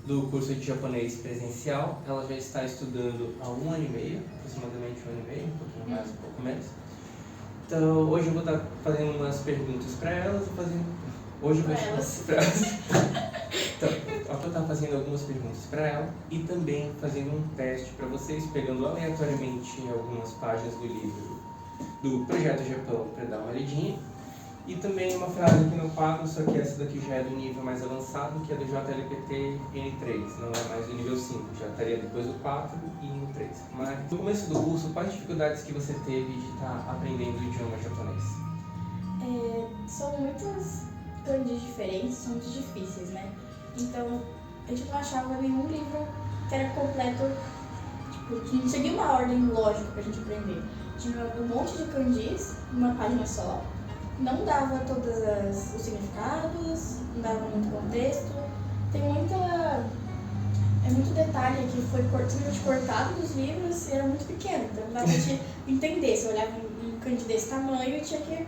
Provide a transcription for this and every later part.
do curso de japonês presencial. Ela já está estudando há 1 ano e meio, aproximadamente 1 ano e meio, um pouquinho mais, um pouco menos. Então, hoje eu vou estar fazendo umas perguntas para elas e fazendo... Hoje eu vou Então, eu vou estar fazendo algumas perguntas para ela e também fazendo um teste para vocês, pegando aleatoriamente algumas páginas do livro do Projeto Japão para dar uma olhadinha. E também uma frase aqui no quadro, só que essa daqui já é do nível mais avançado, que é do JLPT N3, não é mais do nível 5, já estaria depois do 4 e no 3. Mas no começo do curso, quais dificuldades que você teve de estar aprendendo o idioma japonês? São muitos kanjis diferentes, são muito difíceis, né? Então, a gente não achava nenhum livro que era completo, que não seguia uma ordem lógica pra gente aprender. Tinha um monte de kanjis, numa página só. Não dava todos os significados, não dava muito contexto. Tem muito detalhe que foi simplesmente cortado dos livros e era muito pequeno. Então não dava pra gente entender. Você olhava um kanji desse tamanho e tinha que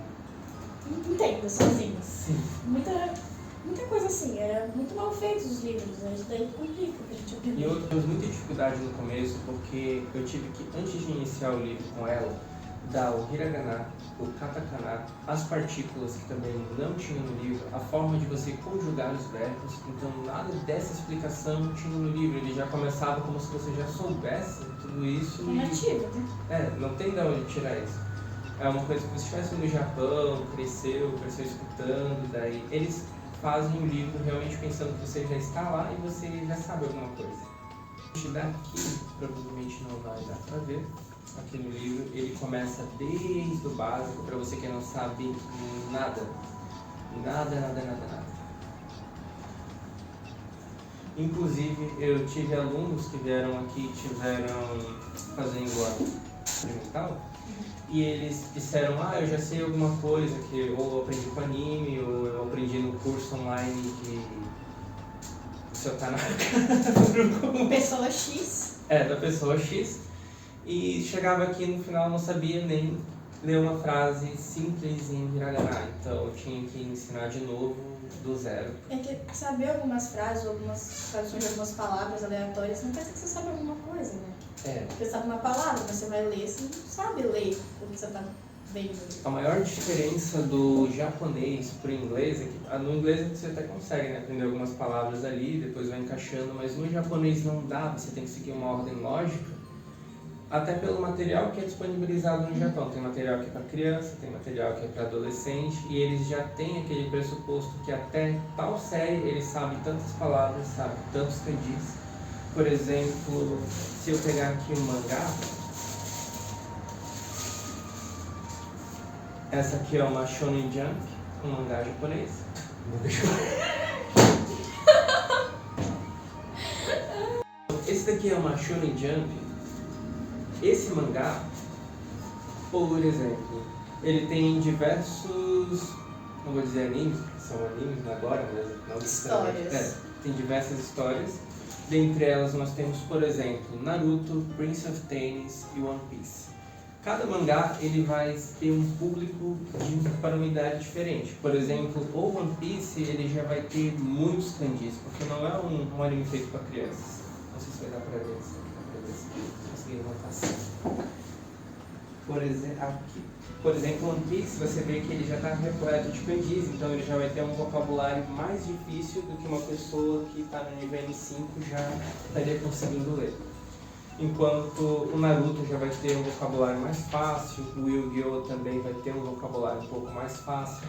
entender sozinho. Sim. Muita coisa assim, era muito mal feitos os livros, isso daí complica pra gente aprender. E eu tive muita dificuldade no começo, porque eu tive que, antes de iniciar o livro com ela, dar o hiragana, o katakana, as partículas que também não tinham no livro, a forma de você conjugar os verbos. Então nada dessa explicação tinha no livro, ele já começava como se você já soubesse tudo isso. É nativo, né? Não tem de onde tirar isso. É uma coisa que você estivesse no Japão, cresceu escutando, daí eles fazem o livro realmente pensando que você já está lá e você já sabe alguma coisa. Daqui provavelmente não vai dar pra ver. Aqui no livro ele começa desde o básico, para você que não sabe nada. Inclusive eu tive alunos que vieram aqui, tiveram fazendo a experimental, e eles disseram, eu já sei alguma coisa, que ou eu aprendi com anime, ou eu aprendi no curso online de seu Tanaka. Pessoa X. Da pessoa X. E chegava aqui no final não sabia nem ler uma frase simples em hiragana, então eu tinha que ensinar de novo do zero. É que saber algumas frases, algumas traduções de algumas palavras aleatórias não quer dizer que você sabe alguma coisa, né? Você sabe uma palavra, mas você vai ler, você não sabe ler o que você está vendo. A maior diferença do japonês para o inglês é que no inglês você até consegue, né, aprender algumas palavras ali, depois vai encaixando, mas no japonês não dá, você tem que seguir uma ordem lógica. Até pelo material que é disponibilizado no Japão. Tem material que é para criança, tem material que é para adolescente, e eles já têm aquele pressuposto que até tal série eles sabem tantas palavras, sabem tantos kanjis. Por exemplo, se eu pegar aqui um mangá, essa aqui é uma Shonen Jump, um mangá japonês. Esse daqui é uma Shonen Jump. Esse mangá, por exemplo, ele tem diversos, não vou dizer animes, porque são animes agora, mas não histórias. Tem diversas histórias. Dentre elas nós temos, por exemplo, Naruto, Prince of Tennis e One Piece. Cada mangá ele vai ter um público para uma idade diferente. Por exemplo, o One Piece ele já vai ter muitos kanjis, porque não é um anime feito para crianças. Não sei se vai dar para ver isso. Por exemplo, One Piece, você vê que ele já está repleto de kanjis, então ele já vai ter um vocabulário mais difícil do que uma pessoa que está no nível N5 já estaria conseguindo ler. Enquanto o Naruto já vai ter um vocabulário mais fácil, o Yu-Gi-Oh! Também vai ter um vocabulário um pouco mais fácil.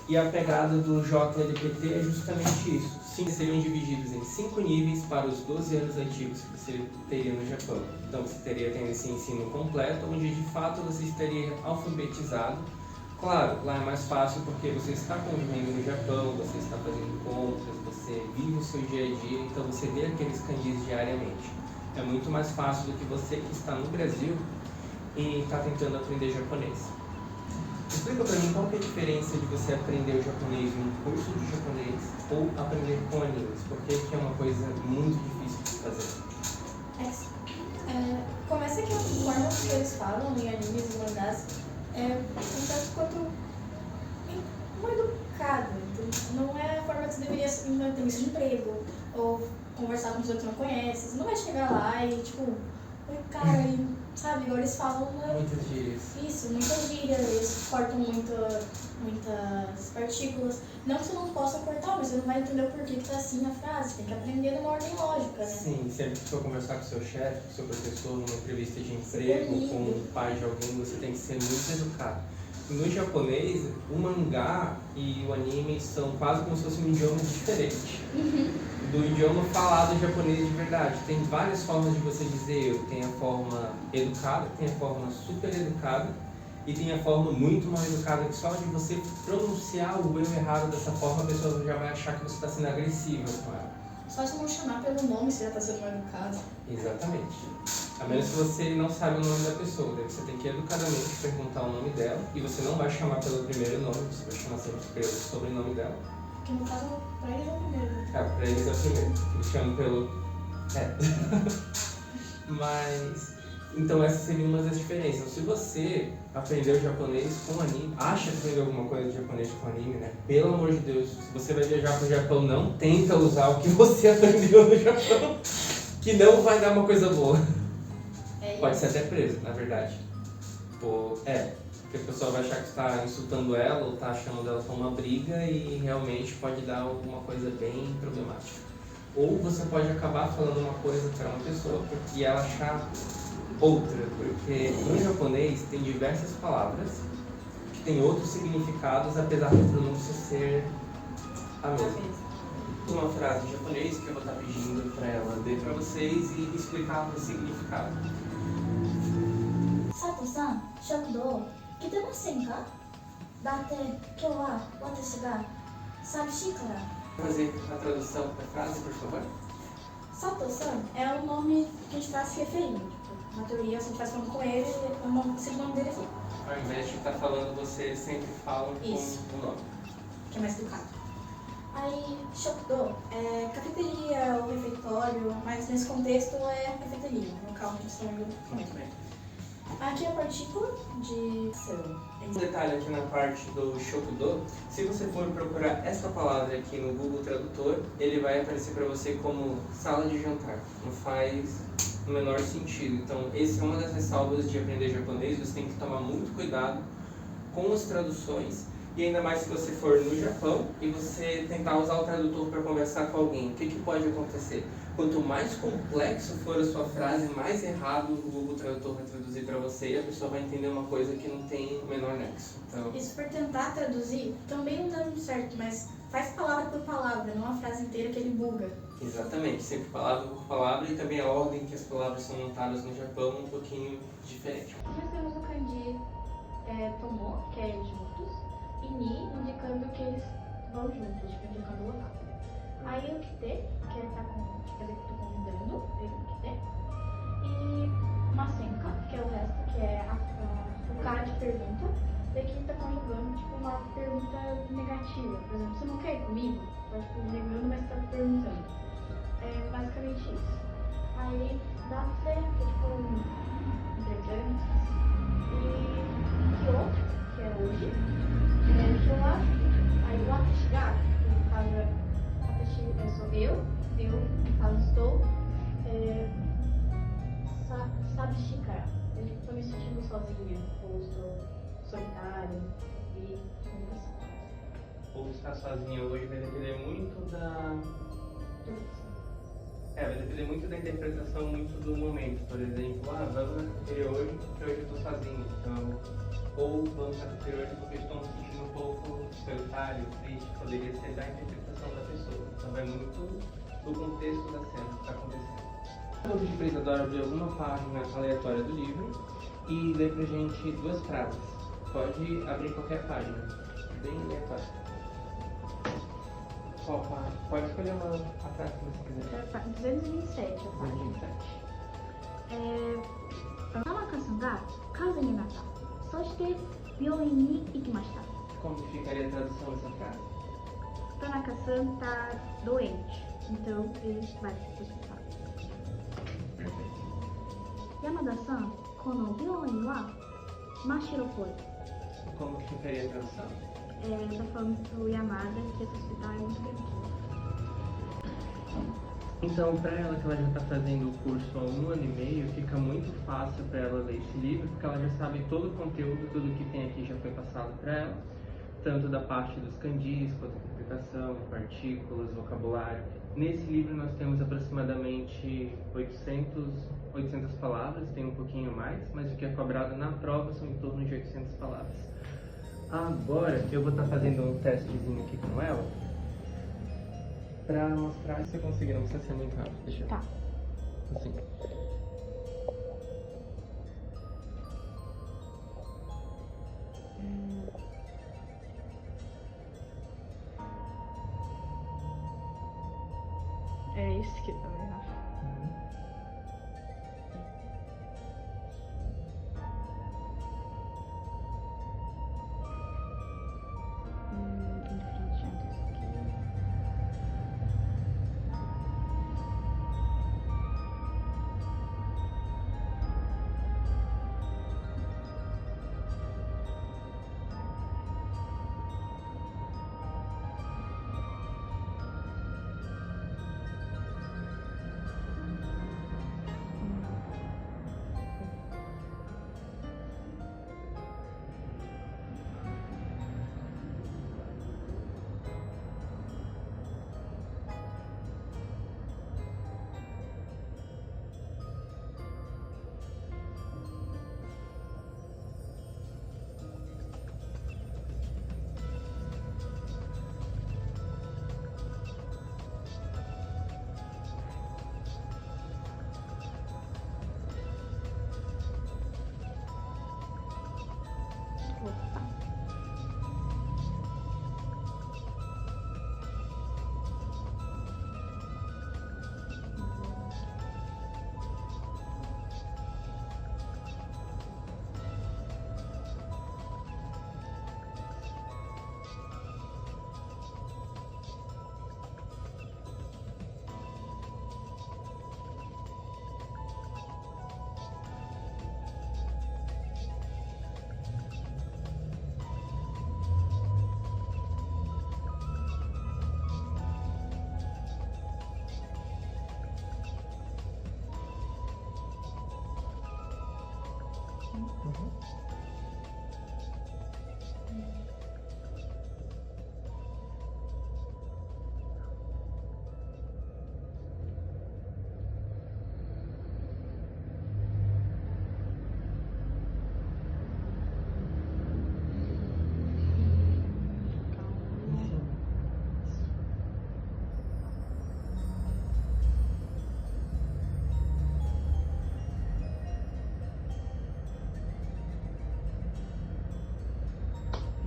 E a pegada do JLPT é justamente isso. Seriam divididos em 5 níveis para os 12 anos antigos que você teria no Japão. Então você teria esse ensino completo, onde de fato você estaria alfabetizado. Claro, lá é mais fácil porque você está convivendo no Japão, você está fazendo compras, você vive o seu dia a dia, então você vê aqueles kanjis diariamente. É muito mais fácil do que você que está no Brasil e está tentando aprender japonês. Explica pra mim qual que é a diferença de você aprender o japonês em um curso de japonês ou aprender com animes, porque é uma coisa muito difícil de fazer. Começa que a forma que eles falam em animes e mangás é um tanto quanto mal educado. Então, não é a forma que você deveria ter entrevista de emprego, ou conversar com pessoas que não conhece. Você não vai chegar lá e, tipo, oi, cara, e, sabe? Agora eles falam Muitas gírias. isso, muitas gírias, eles cortam muitas partículas. Não que você não possa cortar, mas você não vai entender o porquê que tá assim na frase. Tem que aprender numa ordem lógica, né? Sim, sempre que for conversar com o seu chefe, com o seu professor, numa entrevista de emprego, com o pai de alguém, você tem que ser muito educado. No japonês, o mangá e o anime são quase como se fosse um idioma diferente do idioma falado japonês de verdade. Tem várias formas de você dizer eu. Tem a forma educada, tem a forma super educada e tem a forma muito mal educada, que só de você pronunciar o eu errado dessa forma, a pessoa já vai achar que você está sendo agressiva com ela. Só se não chamar pelo nome, você já está sendo mal educado. Exatamente. A menos que você não saiba o nome da pessoa, daí você tem que educadamente perguntar o nome dela e você não vai chamar pelo primeiro nome, você vai chamar sempre pelo sobrenome dela. Que no caso, pra eles é o primeiro. Pra eles é o primeiro. Eles chamam pelo... Mas... Então essas seriam uma das diferenças. Então, se você aprendeu japonês com anime, acha que aprendeu alguma coisa de japonês com anime, né? Pelo amor de Deus, se você vai viajar pro Japão, não tenta usar o que você aprendeu no Japão, que não vai dar uma coisa boa. Pode ser até preso, na verdade. Porque a pessoa vai achar que está insultando ela ou está achando ela como uma briga e realmente pode dar alguma coisa bem problemática. Ou você pode acabar falando uma coisa para uma pessoa e ela achar outra, porque no japonês tem diversas palavras que têm outros significados, apesar da pronúncia ser a mesma. Uma frase em japonês que eu vou estar pedindo para ela ler para vocês e explicar o significado. Sato-san, 食堂来てませんか? だって今日は私が寂しいから. Fazer a tradução da frase, por favor? Sato-san é o nome que a gente está se referindo. Na teoria, se a gente está falando com ele, o nome dele aqui. Ao invés de estar falando você, eles sempre falam isso, com o nome. Que é mais educado. Aí, shokdo é cafeteria ou refeitório, mas nesse contexto é cafeteria, local onde estão indo comer. Muito bem. Aqui é a partícula de seu. Um detalhe aqui na parte do shokudo, se você for procurar essa palavra aqui no Google Tradutor, ele vai aparecer para você como sala de jantar. Não faz o menor sentido. Então, essa é uma das ressalvas de aprender japonês. Você tem que tomar muito cuidado com as traduções. E ainda mais se você for no Japão e você tentar usar o tradutor para conversar com alguém. O que pode acontecer? Quanto mais complexo for a sua frase, mais errado o Google Tradutor vai traduzir para você e a pessoa vai entender uma coisa que não tem o menor nexo. Então... E se for tentar traduzir, também não dá muito certo, mas faz palavra por palavra, não a frase inteira que ele buga. Exatamente, sempre palavra por palavra e também a ordem que as palavras são montadas no Japão é um pouquinho diferente. Nós temos o kanji tomo, que é juntos, e ni, indicando que eles vão juntos, tipo, indicando o local. Aí o kite, que é tá com, quer dizer que eu tô convidando, ele kite. E masenka, que é o resto, que é o cara de pergunta. Daqui tá conjugando, tipo, uma pergunta negativa. Por exemplo, você não quer ir comigo? Tá, tipo, negando, mas tá perguntando. É basicamente isso. Aí, dá que é tipo, entretanto. E kyo, que é hoje. Kyo, aí watashi ga, que no caso é watashi, sou eu, no caso estou. Sabishi kara, eu estou me sentindo sozinha, ou estou solitário e conversar. Ou estar sozinha hoje vai depender muito vai depender muito da interpretação, muito do momento. Por exemplo, vamos na cafeteria hoje porque hoje eu estou sozinho. Então, ou vamos na cafeteria hoje porque estou me sentindo um pouco solitário, triste. Poderia ser da interpretação da pessoa. Então vai muito do contexto da cena que está acontecendo. Eu vou pedir para Isadora abrir alguma página aleatória do livro e ler pra gente 2 frases. Pode abrir qualquer página, bem aleatória. Qual página? Pode escolher a frase que você quiser. 227, a página. 田中さんが風邪になった。そして病院に行きました。 Como que ficaria a tradução dessa frase? Tanaka-san está doente, então ele vai para o hospital. Perfeito. Yamada-san, この病院は真っ白っぽい。 Como que ficaria a tradução? Ele tá falando pro Yamada que esse hospital é muito grande. Então, para ela que ela já está fazendo o curso há 1 ano e meio, fica muito fácil para ela ler esse livro, porque ela já sabe todo o conteúdo, tudo que tem aqui já foi passado para ela, tanto da parte dos kanjis, quanto a interpretação, partículas, vocabulário. Nesse livro nós temos aproximadamente 800 palavras, tem um pouquinho mais, mas o que é cobrado na prova são em torno de 800 palavras. Agora eu vou estar fazendo um testezinho aqui com ela, pra mostrar se você conseguir, não precisa ser muito rápido. Deixa eu... Tá. Assim. É isso que tá vendo?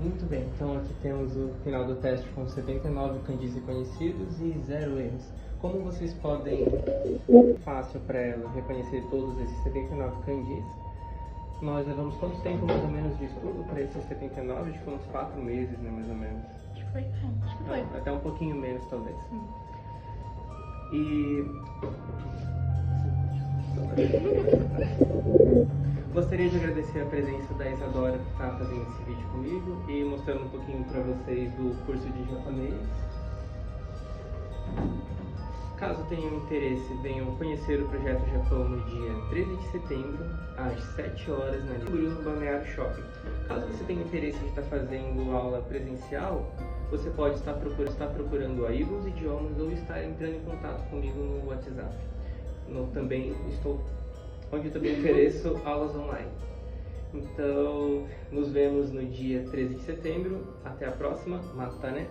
Muito bem, então aqui temos o final do teste com 79 kanjis reconhecidos e 0 erros. Como vocês podem, fácil para ela reconhecer todos esses 79 kanjis, nós levamos quanto tempo mais ou menos de estudo para esses 79? Acho que foi uns 4 meses, né, mais ou menos. Acho que foi. Acho que foi. Não, até um pouquinho menos, talvez. E... Gostaria de agradecer a presença da Isadora que está fazendo esse vídeo comigo e mostrando um pouquinho para vocês do curso de japonês. Caso tenham interesse, venham conhecer o Projeto Japão no dia 13 de setembro, às 7 horas, na no Balneário Shopping. Caso você tenha interesse de estar fazendo aula presencial, você pode estar procurando a Eagles Idiomas ou estar entrando em contato comigo no WhatsApp. Onde eu também ofereço aulas online. Então, nos vemos no dia 13 de setembro. Até a próxima. Mata, né?